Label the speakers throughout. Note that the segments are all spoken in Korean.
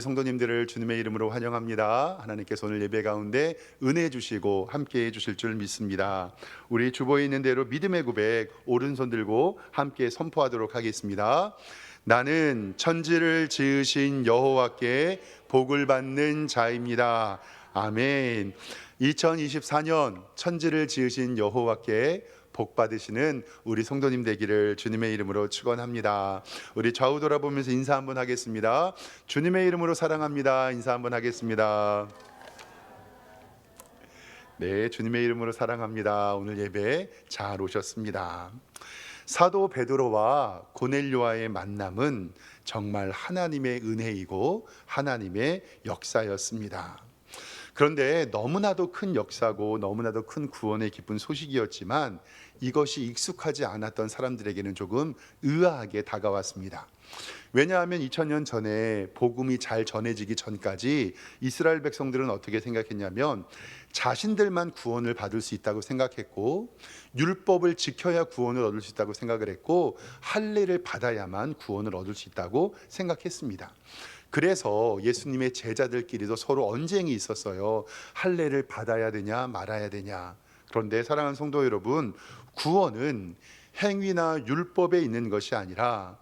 Speaker 1: 성도님들을 주님의 이름으로 환영합니다. 하나님께서 오늘 예배 가운데 은혜 주시고 함께해 주실 줄 믿습니다. 우리 주보에 있는 대로 믿음의 고백 오른손 들고 함께 선포하도록 하겠습니다. 나는 천지를 지으신 여호와께 복을 받는 자입니다. 아멘. 2024년 천지를 지으신 여호와께 복 받으시는 우리 성도님 되기를 주님의 이름으로 축원합니다. 우리 좌우 돌아보면서 인사 한번 하겠습니다. 주님의 이름으로 사랑합니다. 인사 한번 하겠습니다. 네, 주님의 이름으로 사랑합니다. 오늘 예배 잘 오셨습니다. 사도 베드로와 고넬료와의 만남은 정말 하나님의 은혜이고 하나님의 역사였습니다. 그런데 너무나도 큰 역사고 너무나도 큰 구원의 기쁜 소식이었지만 이것이 익숙하지 않았던 사람들에게는 조금 의아하게 다가왔습니다. 왜냐하면 2000년 전에 복음이 잘 전해지기 전까지 이스라엘 백성들은 어떻게 생각했냐면 자신들만 구원을 받을 수 있다고 생각했고 율법을 지켜야 구원을 얻을 수 있다고 생각을 했고 할례를 받아야만 구원을 얻을 수 있다고 생각했습니다. 그래서 예수님의 제자들끼리도 서로 언쟁이 있었어요. 할례를 받아야 되냐 말아야 되냐. 그런데 사랑하는 성도 여러분, 구원은 행위나 율법에 있는 것이 아니라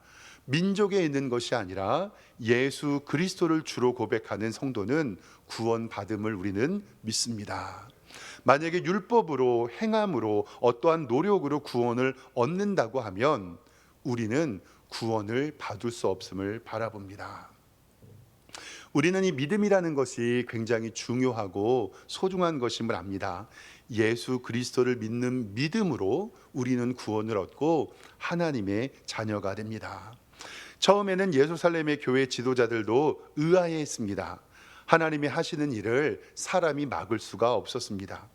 Speaker 1: 민족에 있는 것이 아니라 예수 그리스도를 주로 고백하는 성도는 구원받음을 우리는 믿습니다. 만약에 율법으로 행함으로 어떠한 노력으로 구원을 얻는다고 하면 우리는 구원을 받을 수 없음을 바라봅니다. 우리는 이 믿음이라는 것이 굉장히 중요하고 소중한 것임을 압니다. 예수 그리스도를 믿는 믿음으로 우리는 구원을 얻고 하나님의 자녀가 됩니다. 처음에는 예루살렘의 교회 지도자들도 의아해했습니다. 하나님이 하시는 일을 사람이 막을 수가 없었습니다.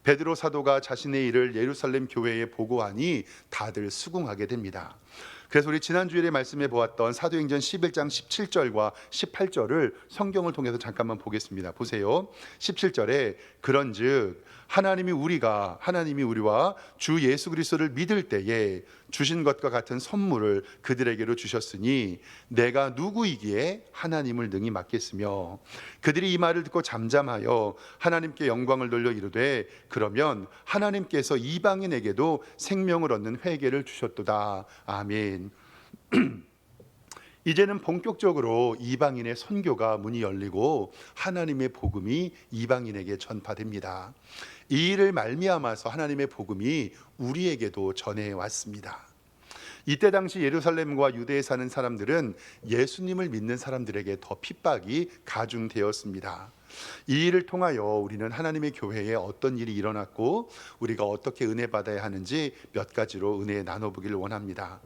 Speaker 1: 베드로 사도가 자신의 일을 예루살렘 교회에 보고하니 다들 수긍하게 됩니다. 그래서 우리 지난주일에 말씀해 보았던 사도행전 11장 17절과 18절을 성경을 통해서 잠깐만 보겠습니다. 보세요. 17절에 그런즉 하나님이 우리와 주 예수 그리스도를 믿을 때에 주신 것과 같은 선물을 그들에게로 주셨으니 내가 누구이기에 하나님을 능히 맡겠으며 그들이 이 말을 듣고 잠잠하여 하나님께 영광을 돌려 이르되 그러면 하나님께서 이방인에게도 생명을 얻는 회개를 주셨도다. 아멘. 이제는 본격적으로 이방인의 선교가 문이 열리고 하나님의 복음이 이방인에게 전파됩니다. 이 일을 말미암아서 하나님의 복음이 우리에게도 전해왔습니다. 이때 당시 예루살렘과 유대에 사는 사람들은 예수님을 믿는 사람들에게 더 핍박이 가중되었습니다. 이 일을 통하여 우리는 하나님의 교회에 어떤 일이 일어났고 우리가 어떻게 은혜 받아야 하는지 몇 가지로 은혜 나눠보기를 원합니다.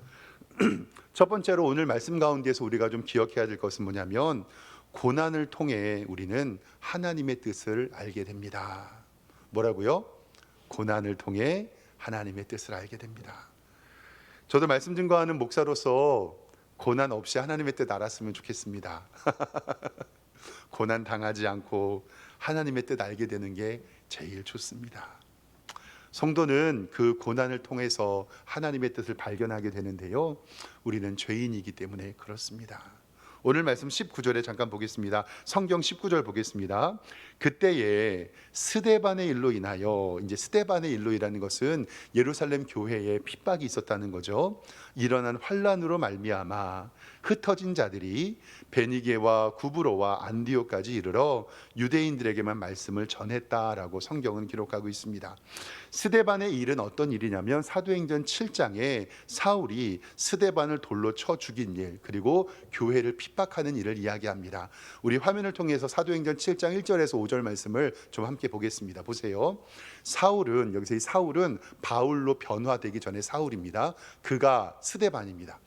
Speaker 1: 첫 번째로 오늘 말씀 가운데서 우리가 좀 기억해야 될 것은 뭐냐면 고난을 통해 우리는 하나님의 뜻을 알게 됩니다. 뭐라고요? 고난을 통해 하나님의 뜻을 알게 됩니다. 저도 말씀 증거하는 목사로서 고난 없이 하나님의 뜻 알았으면 좋겠습니다. 고난 당하지 않고 하나님의 뜻 알게 되는 게 제일 좋습니다. 성도는 그 고난을 통해서 하나님의 뜻을 발견하게 되는데요, 우리는 죄인이기 때문에 그렇습니다. 오늘 말씀 19절에 잠깐 보겠습니다. 성경 19절 보겠습니다. 그때에 스데반의 일로 인하여, 이제 스데반의 일로이라는 것은 예루살렘 교회에 핍박이 있었다는 거죠. 일어난 환란으로 말미암아 흩어진 자들이 베니게와 구브로와 안디오까지 이르러 유대인들에게만 말씀을 전했다라고 성경은 기록하고 있습니다. 스데반의 일은 어떤 일이냐면 사도행전 7장에 사울이 스데반을 돌로 쳐 죽인 일, 그리고 교회를 핍박하는 일을 이야기합니다. 우리 화면을 통해서 사도행전 7장 1절에서 5절 말씀을 좀 함께 보겠습니다. 보세요. 사울은, 여기서 이 사울은 바울로 변화되기 전에 사울입니다. 그가 스데반입니다.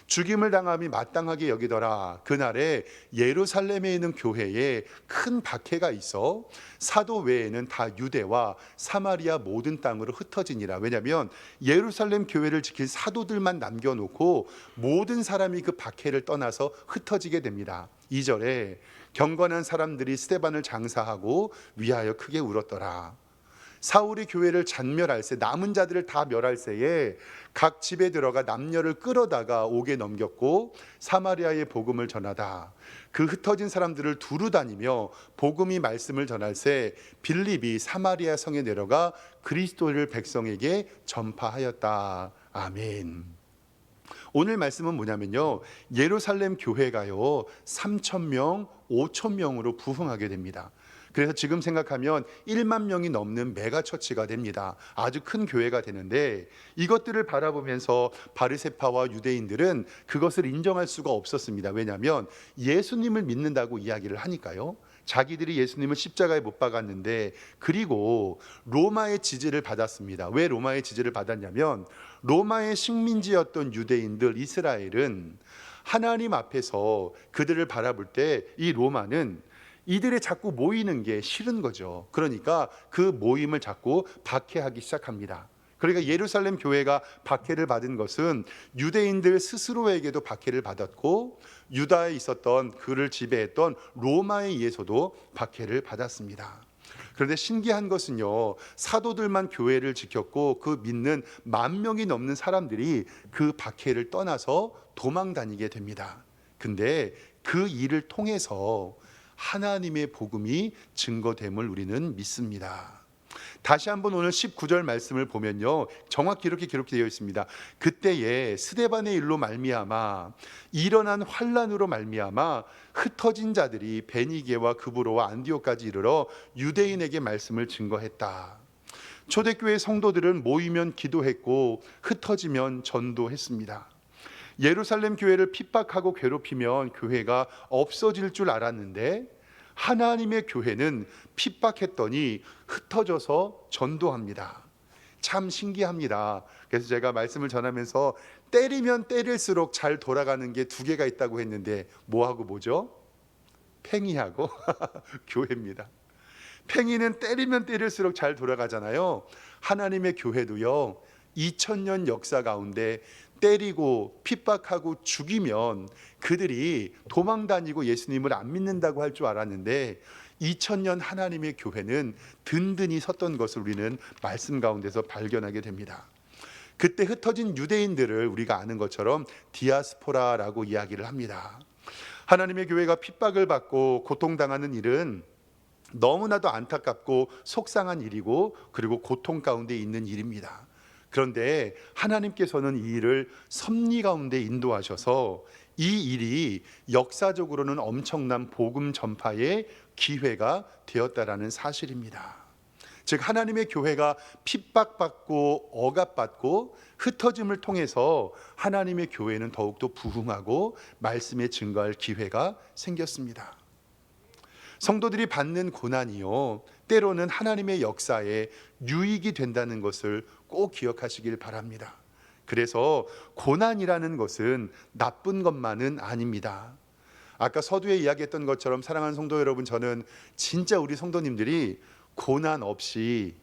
Speaker 1: 죽임을 당함이 마땅하게 여기더라. 그날에 예루살렘에 있는 교회에 큰 박해가 있어 사도 외에는 다 유대와 사마리아 모든 땅으로 흩어지니라. 왜냐하면 예루살렘 교회를 지킬 사도들만 남겨놓고 모든 사람이 그 박해를 떠나서 흩어지게 됩니다. 2절에 경건한 사람들이 스데반을 장사하고 위하여 크게 울었더라. 사울이 교회를 잔멸할세, 남은 자들을 다 멸할세에 각 집에 들어가 남녀를 끌어다가 옥에 넘겼고 사마리아의 복음을 전하다. 그 흩어진 사람들을 두루 다니며 복음이 말씀을 전할세 빌립이 사마리아 성에 내려가 그리스도를 백성에게 전파하였다. 아멘. 오늘 말씀은 뭐냐면요, 예루살렘 교회가요 3,000명, 5,000명으로 부흥하게 됩니다. 그래서 지금 생각하면 1만 명이 넘는 메가처치가 됩니다. 아주 큰 교회가 되는데, 이것들을 바라보면서 바리새파와 유대인들은 그것을 인정할 수가 없었습니다. 왜냐하면 예수님을 믿는다고 이야기를 하니까요. 자기들이 예수님을 십자가에 못 박았는데, 그리고 로마의 지지를 받았습니다. 왜 로마의 지지를 받았냐면 로마의 식민지였던 유대인들, 이스라엘은 하나님 앞에서 그들을 바라볼 때 이 로마는 이들이 자꾸 모이는 게 싫은 거죠. 그러니까 그 모임을 자꾸 박해하기 시작합니다. 그러니까 예루살렘 교회가 박해를 받은 것은 유대인들 스스로에게도 박해를 받았고, 유다에 있었던 그를 지배했던 로마에 의해서도 박해를 받았습니다. 그런데 신기한 것은요, 사도들만 교회를 지켰고 그 믿는 10,000명이 넘는 사람들이 그 박해를 떠나서 도망 다니게 됩니다. 근데 그 일을 통해서 하나님의 복음이 증거됨을 우리는 믿습니다. 다시 한번 오늘 19절 말씀을 보면요, 정확히 이렇게 기록되어 있습니다. 그때에 스데반의 일로 말미암아 일어난 환란으로 말미암아 흩어진 자들이 베니게와 그브로와 안디옥까지 이르러 유대인에게 말씀을 증거했다. 초대교회 성도들은 모이면 기도했고 흩어지면 전도했습니다. 예루살렘 교회를 핍박하고 괴롭히면 교회가 없어질 줄 알았는데, 하나님의 교회는 핍박했더니 흩어져서 전도합니다. 참 신기합니다. 그래서 제가 말씀을 전하면서 때리면 때릴수록 잘 돌아가는 게 두 개가 있다고 했는데, 뭐하고 뭐죠? 팽이하고 교회입니다. 팽이는 때리면 때릴수록 잘 돌아가잖아요. 하나님의 교회도요 2000년 역사 가운데 때리고 핍박하고 죽이면 그들이 도망 다니고 예수님을 안 믿는다고 할 줄 알았는데, 2000년 하나님의 교회는 든든히 섰던 것을 우리는 말씀 가운데서 발견하게 됩니다. 그때 흩어진 유대인들을 우리가 아는 것처럼 디아스포라라고 이야기를 합니다. 하나님의 교회가 핍박을 받고 고통당하는 일은 너무나도 안타깝고 속상한 일이고, 그리고 고통 가운데 있는 일입니다. 그런데 하나님께서는 이 일을 섭리 가운데 인도하셔서 이 일이 역사적으로는 엄청난 복음 전파의 기회가 되었다라는 사실입니다. 즉 하나님의 교회가 핍박받고 억압받고 흩어짐을 통해서 하나님의 교회는 더욱더 부흥하고 말씀에 증거할 기회가 생겼습니다. 성도들이 받는 고난이요 때로는 하나님의 역사에 유익이 된다는 것을 꼭 기억하시길 바랍니다. 그래서 고난이라는 것은 나쁜 것만은 아닙니다. 아까 서두에 이야기했던 것처럼 사랑하는 성도 여러분, 저는 진짜 우리 성도님들이 고난 없이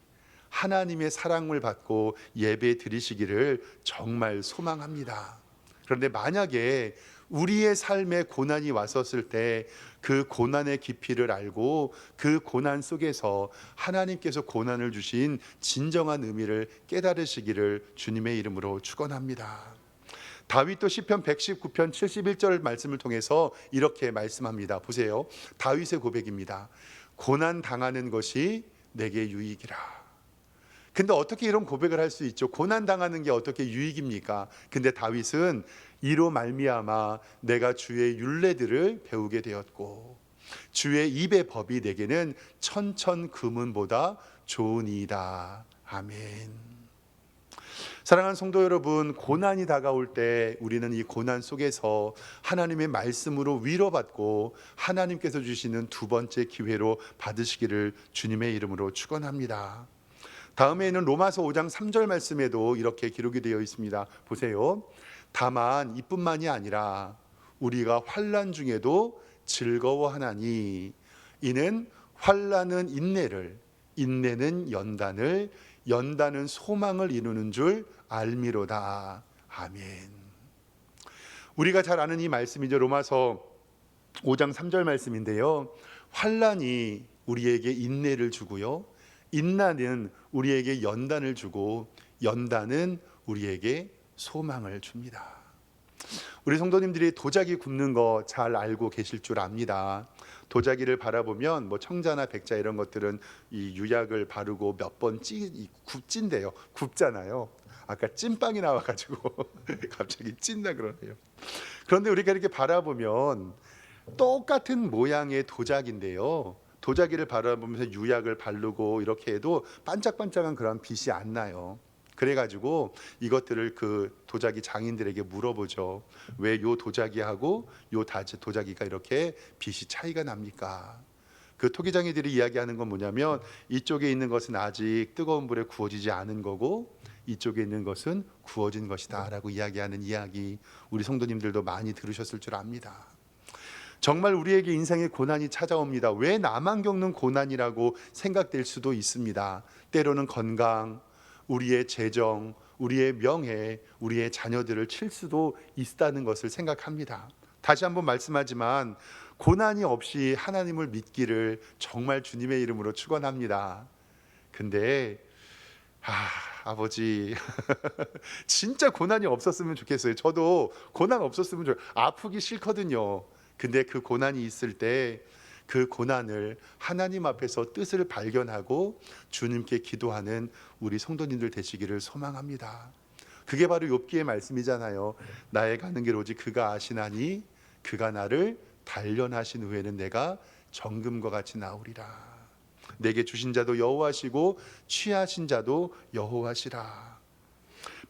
Speaker 1: 하나님의 사랑을 받고 예배 드리시기를 정말 소망합니다. 그런데 만약에 우리의 삶에 고난이 왔었을 때 그 고난의 깊이를 알고 그 고난 속에서 하나님께서 고난을 주신 진정한 의미를 깨달으시기를 주님의 이름으로 축원합니다. 다윗도 시편 119편 71절 말씀을 통해서 이렇게 말씀합니다. 보세요. 다윗의 고백입니다. 고난 당하는 것이 내게 유익이라. 근데 어떻게 이런 고백을 할 수 있죠? 고난 당하는 게 어떻게 유익입니까? 근데 다윗은 이로 말미암아 내가 주의 율례들을 배우게 되었고 주의 입의 법이 내게는 천천 금은보다 좋으니이다. 아멘. 사랑하는 성도 여러분, 고난이 다가올 때 우리는 이 고난 속에서 하나님의 말씀으로 위로받고 하나님께서 주시는 두 번째 기회로 받으시기를 주님의 이름으로 축원합니다. 다음에는 로마서 5장 3절 말씀에도 이렇게 기록이 되어 있습니다. 보세요. 다만 이뿐만이 아니라 우리가 환난 중에도 즐거워하나니 이는 환난은 인내를, 인내는 연단을, 연단은 소망을 이루는 줄 알미로다. 아멘. 우리가 잘 아는 이 말씀이죠. 로마서 5장 3절 말씀인데요. 환난이 우리에게 인내를 주고요, 인난은 우리에게 연단을 주고 연단은 우리에게 소망을 줍니다. 우리 성도님들이 도자기 굽는 거 잘 알고 계실 줄 압니다. 도자기를 바라보면 뭐 청자나 백자 이런 것들은 이 유약을 바르고 몇 번 굽진대요. 굽잖아요. 아까 찐빵이 나와가지고 갑자기 찐다 그러네요. 그런데 우리가 이렇게 바라보면 똑같은 모양의 도자기인데요. 도자기를 바라보면서 유약을 바르고 이렇게 해도 반짝반짝한 그런 빛이 안 나요. 그래가지고 이것들을 그 도자기 장인들에게 물어보죠. 왜 요 도자기하고 요 도자기가 이렇게 빛이 차이가 납니까? 그 토기장이들이 이야기하는 건 뭐냐면 이쪽에 있는 것은 아직 뜨거운 불에 구워지지 않은 거고 이쪽에 있는 것은 구워진 것이다 라고 이야기하는 이야기, 우리 성도님들도 많이 들으셨을 줄 압니다. 정말 우리에게 인생의 고난이 찾아옵니다. 왜 나만 겪는 고난이라고 생각될 수도 있습니다. 때로는 건강, 우리의 재정, 우리의 명예, 우리의 자녀들을 칠 수도 있다는 것을 생각합니다. 다시 한번 말씀하지만 고난이 없이 하나님을 믿기를 정말 주님의 이름으로 축원합니다. 근데 아버지 진짜 고난이 없었으면 좋겠어요. 저도 고난 없었으면 아프기 싫거든요. 근데 그 고난이 있을 때 그 고난을 하나님 앞에서 뜻을 발견하고 주님께 기도하는 우리 성도님들 되시기를 소망합니다. 그게 바로 욥기의 말씀이잖아요. 나의 가는 길 오직 그가 아시나니 그가 나를 단련하신 후에는 내가 정금과 같이 나오리라. 내게 주신 자도 여호와시고 취하신 자도 여호와시라.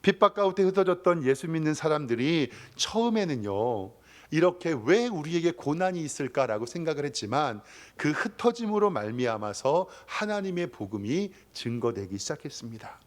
Speaker 1: 핍박 가운데 흩어졌던 예수 믿는 사람들이 처음에는요, 이렇게 왜 우리에게 고난이 있을까라고 생각을 했지만 그 흩어짐으로 말미암아서 하나님의 복음이 증거되기 시작했습니다.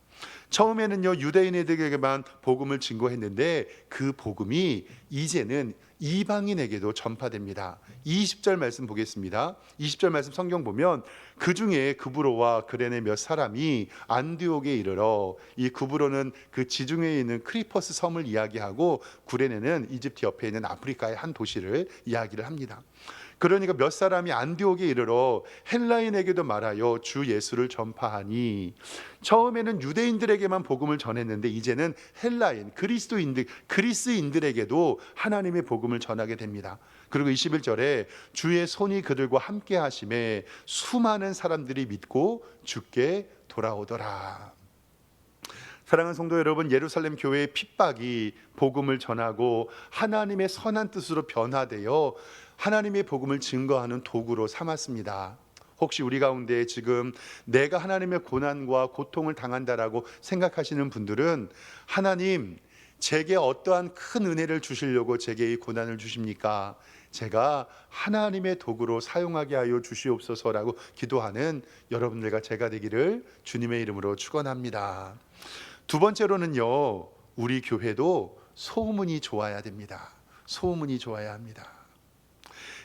Speaker 1: 처음에는요, 유대인에게만 복음을 증거했는데 그 복음이 이제는 이방인에게도 전파됩니다. 20절 말씀 보겠습니다. 20절 말씀 성경 보면 그 중에 구브로와 그레네 몇 사람이 안디옥에 이르러, 이 구브로는 그 지중해에 있는 크리퍼스 섬을 이야기하고 구레네는 이집트 옆에 있는 아프리카의 한 도시를 이야기를 합니다. 그러니까 몇 사람이 안디옥에 이르러 헬라인에게도 말하여 주 예수를 전파하니, 처음에는 유대인들에게만 복음을 전했는데 이제는 헬라인, 그리스인들에게도 하나님의 복음을 전하게 됩니다. 그리고 21절에 주의 손이 그들과 함께 하심에 수많은 사람들이 믿고 주께 돌아오더라. 사랑하는 성도 여러분, 예루살렘 교회의 핍박이 복음을 전하고 하나님의 선한 뜻으로 변화되어 하나님의 복음을 증거하는 도구로 삼았습니다. 혹시 우리 가운데 지금 내가 하나님의 고난과 고통을 당한다라고 생각하시는 분들은, 하나님 제게 어떠한 큰 은혜를 주시려고 제게 이 고난을 주십니까? 제가 하나님의 도구로 사용하게 하여 주시옵소서라고 기도하는 여러분들과 제가 되기를 주님의 이름으로 축원합니다. 두 번째로는요, 우리 교회도 소문이 좋아야 됩니다. 소문이 좋아야 합니다.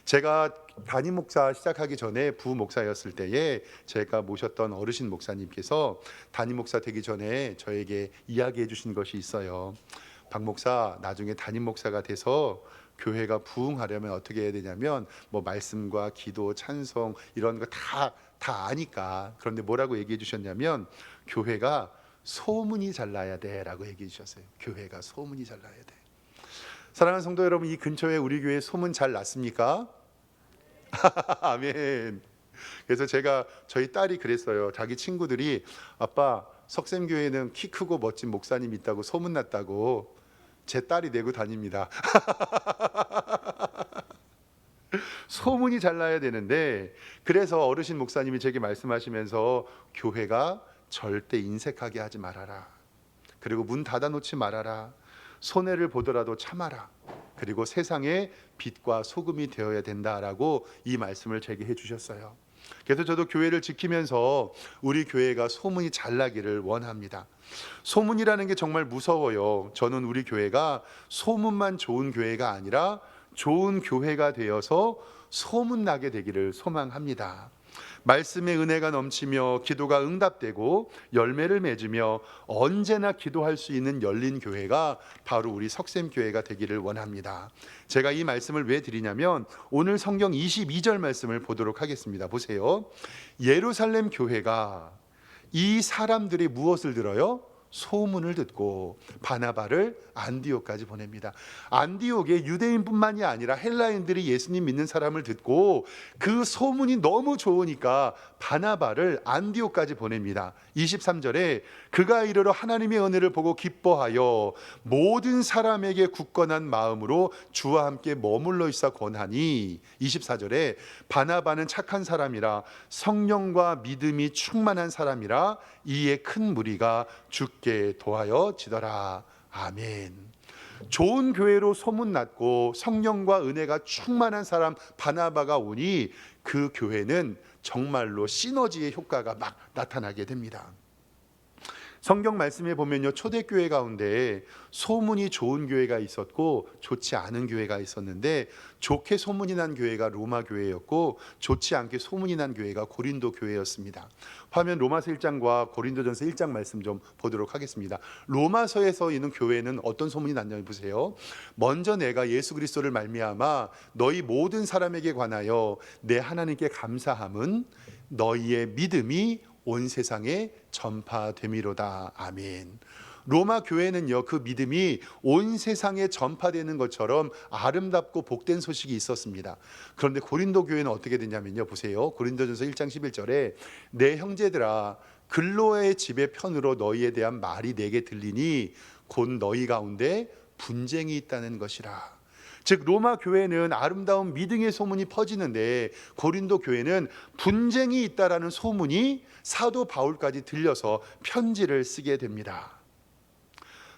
Speaker 1: 제가 담임 목사 시작하기 전에 부목사였을 때에 제가 모셨던 어르신 목사님께서 담임 목사 되기 전에 저에게 이야기해 주신 것이 있어요. 박 목사, 나중에 담임 목사가 돼서 교회가 부흥하려면 어떻게 해야 되냐면 뭐 말씀과 기도, 찬송 이런 거 다 아니까. 그런데 뭐라고 얘기해 주셨냐면 교회가 소문이 잘 나야 돼라고 얘기해 주셨어요. 교회가 소문이 잘 나야 돼. 사랑하는 성도 여러분, 이 근처에 우리 교회 소문 잘 났습니까? 아멘. 그래서 저희 딸이 그랬어요. 자기 친구들이 아빠, 석샘교회는 키 크고 멋진 목사님 있다고 소문났다고. 제 딸이 내고 다닙니다. 소문이 잘 나야 되는데, 그래서 어르신 목사님이 제게 말씀하시면서 교회가 절대 인색하게 하지 말아라. 그리고 문 닫아놓지 말아라. 손해를 보더라도 참아라. 그리고 세상의 빛과 소금이 되어야 된다라고 이 말씀을 제게 해주셨어요. 그래서 저도 교회를 지키면서 우리 교회가 소문이 잘 나기를 원합니다. 소문이라는 게 정말 무서워요. 저는 우리 교회가 소문만 좋은 교회가 아니라 좋은 교회가 되어서 소문나게 되기를 소망합니다. 말씀의 은혜가 넘치며 기도가 응답되고 열매를 맺으며 언제나 기도할 수 있는 열린 교회가 바로 우리 석샘교회가 되기를 원합니다. 제가 이 말씀을 왜 드리냐면 오늘 성경 22절 말씀을 보도록 하겠습니다. 보세요. 예루살렘 교회가 이 사람들이 무엇을 들어요? 소문을 듣고 바나바를 안디옥까지 보냅니다. 안디옥에 유대인뿐만이 아니라 헬라인들이 예수님 믿는 사람을 듣고 그 소문이 너무 좋으니까 바나바를 안디옥까지 보냅니다. 23절에 그가 이르러 하나님의 은혜를 보고 기뻐하여 모든 사람에게 굳건한 마음으로 주와 함께 머물러 있어 권하니, 24절에 바나바는 착한 사람이라 성령과 믿음이 충만한 사람이라 이에 큰 무리가 죽게 도하여 지더라. 아멘. 좋은 교회로 소문났고 성령과 은혜가 충만한 사람 바나바가 오니 그 교회는 정말로 시너지의 효과가 막 나타나게 됩니다. 성경 말씀에 보면요, 초대교회 가운데 소문이 좋은 교회가 있었고 좋지 않은 교회가 있었는데, 좋게 소문이 난 교회가 로마 교회였고 좋지 않게 소문이 난 교회가 고린도 교회였습니다. 화면 로마서 1장과 고린도전서 1장 말씀 좀 보도록 하겠습니다. 로마서에서 있는 교회는 어떤 소문이 났냐면 보세요. 먼저 내가 예수 그리스도를 말미암아 너희 모든 사람에게 관하여 내 하나님께 감사함은 너희의 믿음이 온 세상에 전파됨이로다. 아멘. 로마 교회는요, 그 믿음이 온 세상에 전파되는 것처럼 아름답고 복된 소식이 있었습니다. 그런데 고린도 교회는 어떻게 됐냐면요, 보세요. 고린도전서 1장 11절에 내 형제들아 글로의 집의 편으로 너희에 대한 말이 내게 들리니 곧 너희 가운데 분쟁이 있다는 것이라. 즉 로마 교회는 아름다운 믿음의 소문이 퍼지는데 고린도 교회는 분쟁이 있다라는 소문이 사도 바울까지 들려서 편지를 쓰게 됩니다.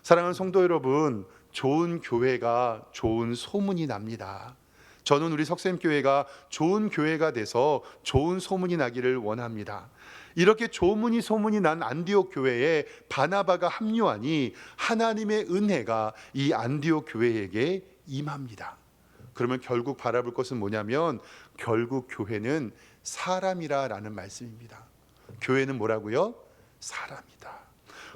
Speaker 1: 사랑하는 성도 여러분, 좋은 교회가 좋은 소문이 납니다. 저는 우리 석샘교회가 좋은 교회가 돼서 좋은 소문이 나기를 원합니다. 이렇게 소문이 난 안디옥 교회에 바나바가 합류하니 하나님의 은혜가 이 안디옥 교회에게 임합니다. 그러면 결국 바라볼 것은 뭐냐면 결국 교회는 사람이라는 말씀입니다. 교회는 뭐라고요? 사람이다.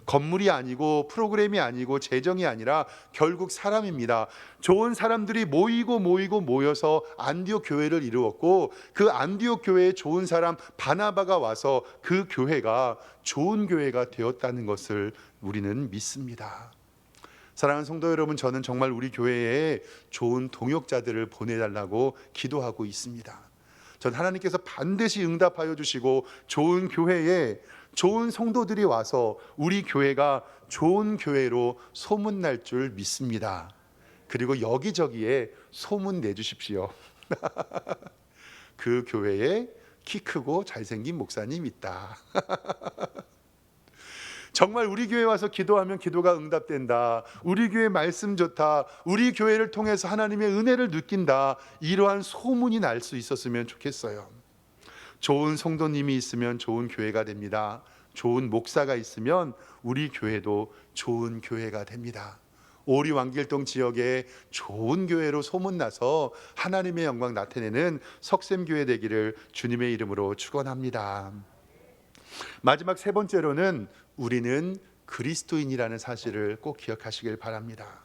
Speaker 1: 건물이 아니고 프로그램이 아니고 재정이 아니라 결국 사람입니다. 좋은 사람들이 모여서 안디옥 교회를 이루었고 그 안디옥 교회에 좋은 사람 바나바가 와서 그 교회가 좋은 교회가 되었다는 것을 우리는 믿습니다. 사랑하는 성도 여러분, 저는 정말 우리 교회에 좋은 동역자들을 보내달라고 기도하고 있습니다. 전 하나님께서 반드시 응답하여 주시고 좋은 교회에 좋은 성도들이 와서 우리 교회가 좋은 교회로 소문날 줄 믿습니다. 그리고 여기저기에 소문 내주십시오. 그 교회에 키 크고 잘생긴 목사님 있다. 정말 우리 교회 와서 기도하면 기도가 응답된다. 우리 교회 말씀 좋다. 우리 교회를 통해서 하나님의 은혜를 느낀다. 이러한 소문이 날 수 있었으면 좋겠어요. 좋은 성도님이 있으면 좋은 교회가 됩니다. 좋은 목사가 있으면 우리 교회도 좋은 교회가 됩니다. 오리 왕길동 지역에 좋은 교회로 소문나서 하나님의 영광 나타내는 석샘교회 되기를 주님의 이름으로 축원합니다. 마지막 세 번째로는 우리는 그리스도인이라는 사실을 꼭 기억하시길 바랍니다.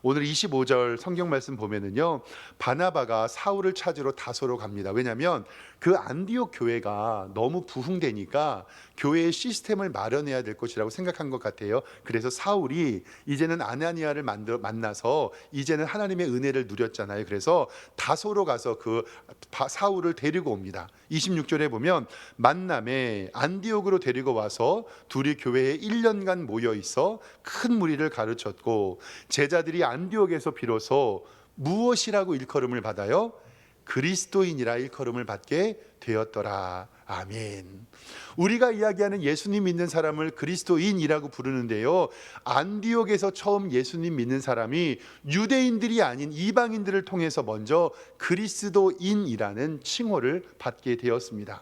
Speaker 1: 오늘 25절 성경 말씀 보면은요, 바나바가 사울을 찾으러 다소로 갑니다. 왜냐하면 그 안디옥 교회가 너무 부흥되니까 교회의 시스템을 마련해야 될 것이라고 생각한 것 같아요. 그래서 사울이 이제는 아나니아를 만나서 이제는 하나님의 은혜를 누렸잖아요. 그래서 다소로 가서 그 사울을 데리고 옵니다. 26절에 보면 만남에 안디옥으로 데리고 와서 둘이 교회에 1년간 모여 있어 큰 무리를 가르쳤고 제자들이 안디옥에서 비로소 무엇이라고 일컬음을 받아요? 그리스도인이라 일컬음을 받게 되었더라. 아멘. 우리가 이야기하는 예수님 믿는 사람을 그리스도인이라고 부르는데요, 안디옥에서 처음 예수님 믿는 사람이 유대인들이 아닌 이방인들을 통해서 먼저 그리스도인이라는 칭호를 받게 되었습니다.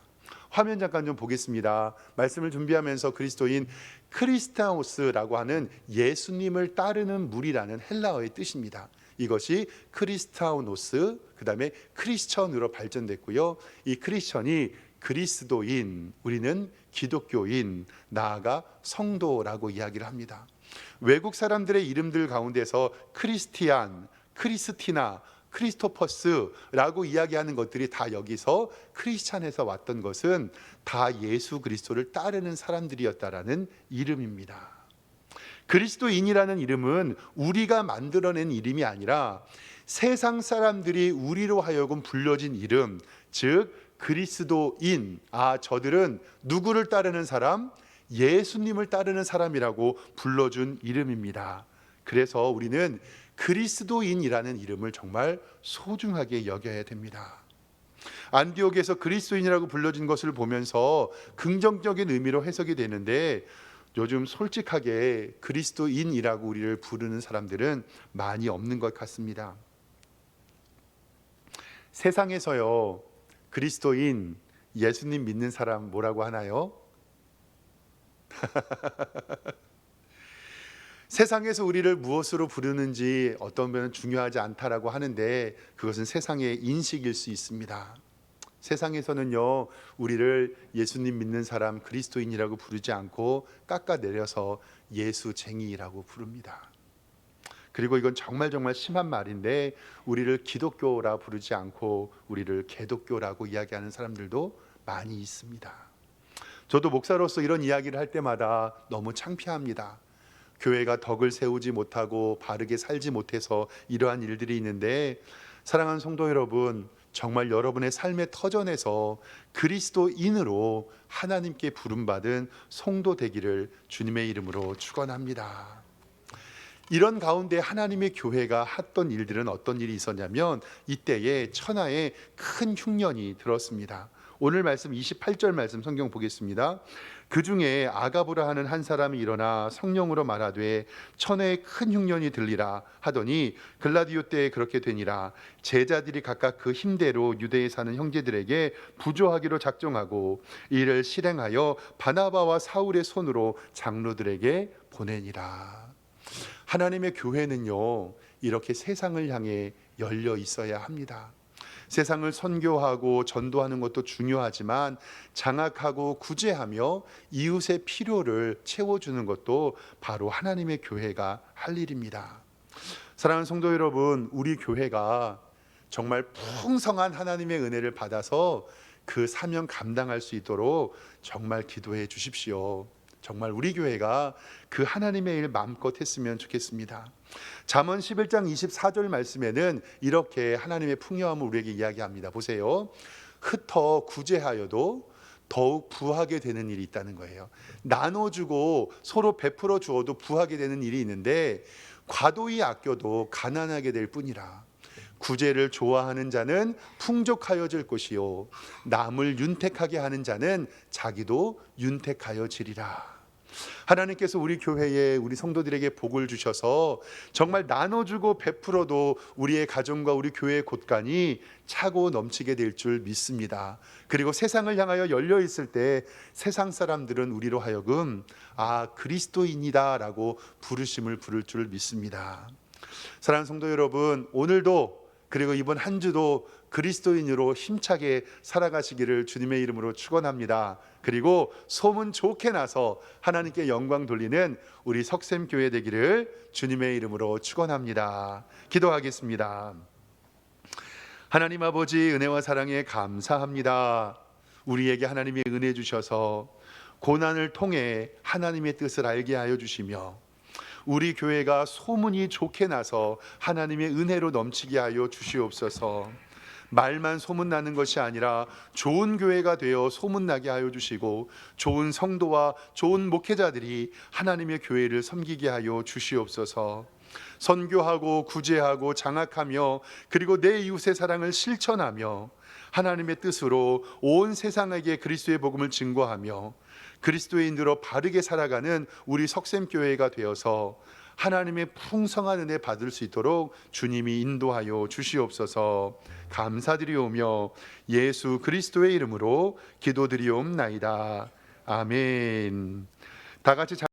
Speaker 1: 화면 잠깐 좀 보겠습니다. 말씀을 준비하면서 그리스도인, 크리스타오스라고 하는 예수님을 따르는 무리라는 헬라어의 뜻입니다. 이것이 크리스타우노스, 그 다음에 크리스천으로 발전됐고요. 이 크리스천이 그리스도인, 우리는 기독교인, 나아가 성도라고 이야기를 합니다. 외국 사람들의 이름들 가운데서 크리스티안, 크리스티나, 크리스토퍼스라고 이야기하는 것들이 다 여기서 크리스찬에서 왔던 것은 다 예수 그리스도를 따르는 사람들이었다라는 이름입니다. 그리스도인이라는 이름은 우리가 만들어낸 이름이 아니라 세상 사람들이 우리로 하여금 불려진 이름, 즉 그리스도인, 저들은 누구를 따르는 사람? 예수님을 따르는 사람이라고 불러준 이름입니다. 그래서 우리는 그리스도인이라는 이름을 정말 소중하게 여겨야 됩니다. 안디옥에서 그리스도인이라고 불려진 것을 보면서 긍정적인 의미로 해석이 되는데, 요즘 솔직하게 그리스도인이라고 우리를 부르는 사람들은 많이 없는 것 같습니다. 세상에서요, 그리스도인, 예수님 믿는 사람 뭐라고 하나요? 세상에서 우리를 무엇으로 부르는지 어떤 면은 중요하지 않다라고 하는데, 그것은 세상의 인식일 수 있습니다. 세상에서는요, 우리를 예수님 믿는 사람, 그리스도인이라고 부르지 않고 깎아내려서 예수쟁이라고 부릅니다. 그리고 이건 정말 심한 말인데, 우리를 기독교라 부르지 않고 우리를 개독교라고 이야기하는 사람들도 많이 있습니다. 저도 목사로서 이런 이야기를 할 때마다 너무 창피합니다. 교회가 덕을 세우지 못하고 바르게 살지 못해서 이러한 일들이 있는데, 사랑하는 성도 여러분, 정말 여러분의 삶의 터전에서 그리스도인으로 하나님께 부름받은 성도 되기를 주님의 이름으로 축원합니다. 이런 가운데 하나님의 교회가 했던 일들은 어떤 일이 있었냐면, 이때에 천하에 큰 흉년이 들었습니다. 오늘 말씀 28절 말씀 성경 보겠습니다. 그 중에 아가부라 하는 한 사람이 일어나 성령으로 말하되 천하에 큰 흉년이 들리라 하더니 글라디오 때에 그렇게 되니라. 제자들이 각각 그 힘대로 유대에 사는 형제들에게 부조하기로 작정하고 이를 실행하여 바나바와 사울의 손으로 장로들에게 보내니라. 하나님의 교회는요, 이렇게 세상을 향해 열려 있어야 합니다. 세상을 선교하고 전도하는 것도 중요하지만 장악하고 구제하며 이웃의 필요를 채워주는 것도 바로 하나님의 교회가 할 일입니다. 사랑하는 성도 여러분, 우리 교회가 정말 풍성한 하나님의 은혜를 받아서 그 사명 감당할 수 있도록 정말 기도해 주십시오. 정말 우리 교회가 그 하나님의 일 마음껏 했으면 좋겠습니다. 잠언 11장 24절 말씀에는 이렇게 하나님의 풍요함을 우리에게 이야기합니다. 보세요. 흩어 구제하여도 더욱 부하게 되는 일이 있다는 거예요. 나눠주고 서로 베풀어 주어도 부하게 되는 일이 있는데, 과도히 아껴도 가난하게 될 뿐이라. 구제를 좋아하는 자는 풍족하여질 것이요 남을 윤택하게 하는 자는 자기도 윤택하여지리라. 하나님께서 우리 교회에 우리 성도들에게 복을 주셔서 정말 나눠주고 베풀어도 우리의 가정과 우리 교회의 곳간이 차고 넘치게 될 줄 믿습니다. 그리고 세상을 향하여 열려 있을 때 세상 사람들은 우리로 하여금 그리스도인이다 라고 부르심을 부를 줄 믿습니다. 사랑하는 성도 여러분, 오늘도 그리고 이번 한 주도 그리스도인으로 힘차게 살아가시기를 주님의 이름으로 축원합니다. 그리고 소문 좋게 나서 하나님께 영광 돌리는 우리 석샘교회 되기를 주님의 이름으로 축원합니다. 기도하겠습니다. 하나님 아버지, 은혜와 사랑에 감사합니다. 우리에게 하나님의 은혜 주셔서 고난을 통해 하나님의 뜻을 알게 하여 주시며, 우리 교회가 소문이 좋게 나서 하나님의 은혜로 넘치게 하여 주시옵소서. 말만 소문나는 것이 아니라 좋은 교회가 되어 소문나게 하여 주시고, 좋은 성도와 좋은 목회자들이 하나님의 교회를 섬기게 하여 주시옵소서. 선교하고 구제하고 장악하며 그리고 내 이웃의 사랑을 실천하며 하나님의 뜻으로 온 세상에게 그리스도의 복음을 증거하며 그리스도인으로 바르게 살아가는 우리 석샘교회가 되어서 하나님의 풍성한 은혜 받을 수 있도록 주님이 인도하여 주시옵소서. 감사드리오며 예수 그리스도의 이름으로 기도드리옵나이다. 아멘. 다 같이